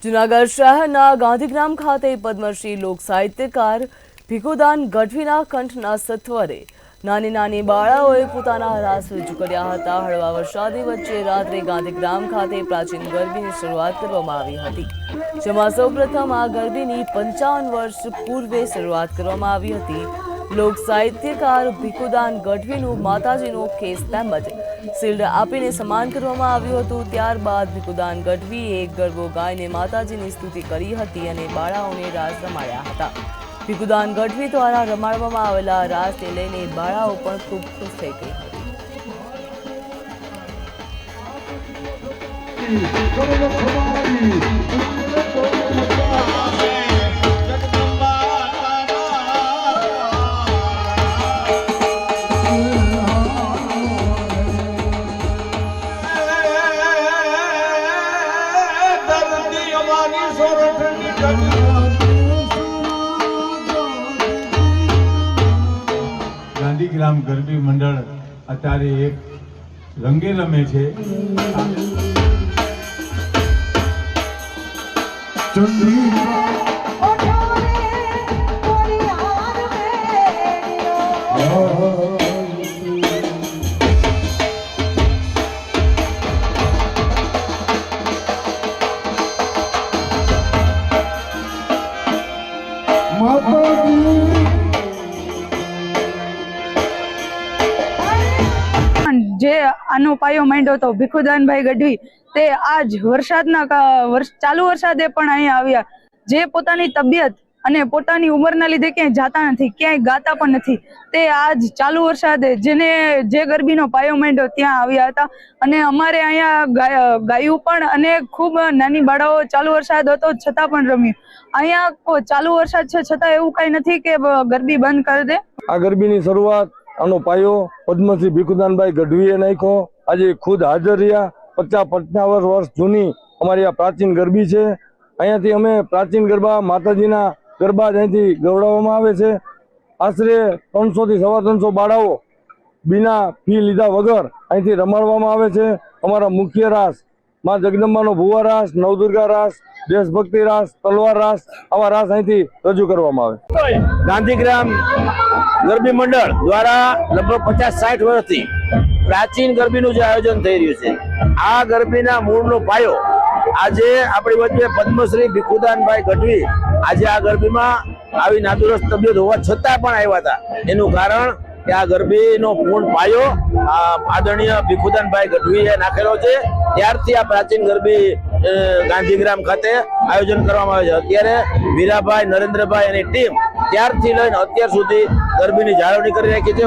જૂનાગઢ શહેરના ગાંધીગ્રામ ખાતે પદ્મશ્રી લોક સાહિત્યકાર ભીખુદાન ગઢવીના કંઠના સત્વરે નાની નાની બાળાઓએ પોતાના રાસ રજૂ કર્યા હતા। હળવા વરસાદી વચ્ચે રાત્રે ગાંધીગ્રામ ખાતે પ્રાચીન ગરબીની શરૂઆત કરવામાં આવી હતી, જેમાં સૌપ્રથમ આ ગરબીની 55 વર્ષ પૂર્વે શરૂઆત કરવામાં આવી હતી। લોક સાહિત્યકાર ભીખુદાન ગઢવીનું માતાજીનો કેસ તેમજ શિલ્ડ આપીને સન્માન કરવામાં આવ્યું હતું। ત્યારબાદ ભીખુદાન ગઢવીએ ગરબો ગાઈને માતાજીની સ્તુતિ કરી હતી અને બાળાઓને રાસ રમાડ્યા હતા। ભીખુદાન ગઢવી દ્વારા રમાડવામાં આવેલા રાસને લઈને બાળાઓ પણ ખૂબ ખુશ થઈ ગઈ હતી। ગાંધીગ્રામ ગરબી મંડળ અત્યારે એક રંગે રમે છે। જે આનો પાયો માંડ્યો હતો ભીખુદાનભાઈ ગઢવી, તે આજ ચાલુ વરસાદે પણ અહીંયા આવ્યા, જે પોતાની તબિયત અને પોતાની ઉંમરના લીધે ક્યાંય જાતા નથી, ક્યાંય ગાતા પણ નથી, તે આજ ચાલુ વરસાદે જે ગરબીનો પાયો માંડ્યો ત્યાં આવ્યા હતા અને અમારે અહીંયા ગાયું પણ અને ખૂબ નાની બાળાઓ ચાલુ વરસાદ હતો છતાં પણ રમ્યું। અહીંયા ચાલુ વરસાદ છે છતાં એવું કઈ નથી કે ગરબી બંધ કરી દે। આ ગરબીની શરૂઆત આનો પાયો પદ્મશ્રી ભીખુદાનભાઈ ગઢવીએ નાખ્યો। આજે ખુદ હાજર રહ્યા। 50-55 વર્ષ જૂની અમારી આ પ્રાચીન ગરબી છે। અહીંયાથી અમે પ્રાચીન ગરબા માતાજીના ગરબા અહીંથી ગવડાવવામાં આવે છે। આશરે 300 થી 350 બાળાઓ બિના ફી લીધા વગર અહીંથી રમાડવામાં આવે છે। અમારા મુખ્ય રાસ માં જગદંબાનો ભુવા રાસ, નવદુર્ગા રાસ, દેશભક્તિ રાસ, તલવાર રાસ, આવા રાસ અહીંથી રજૂ કરવામાં આવે। ગાંધીગ્રામ ગરબી મંડળ દ્વારા લગભગ 50-60 વર્ષથી પ્રાચીન ગરબીનું જે આયોજન થઈ રહ્યું છે, આ ગરબીના મૂળનો પાયો આજે આપણી વચ્ચે પદ્મશ્રી ભીખુદાનભાઈ ગઢવી આજે આ ગરબીમાં આવી નાદુરસ્ત તબિયત હોવા છતાં પણ આવ્યા હતા। એનું કારણ કે આ ગરબીનો પૂર્ણ પાયો આદરણીય ભીખુદાનભાઈ ગઢવીએ નાખેલો છે। ત્યારથી આ પ્રાચીન ગરબી ગાંધીગ્રામ ખાતે આયોજન કરવામાં આવે છે। અત્યારે વીરાભાઈ, નરેન્દ્રભાઈ અને ટીમ ત્યારથી લઈને અત્યાર સુધી ગરબીની જાળવણી કરી રાખી છે।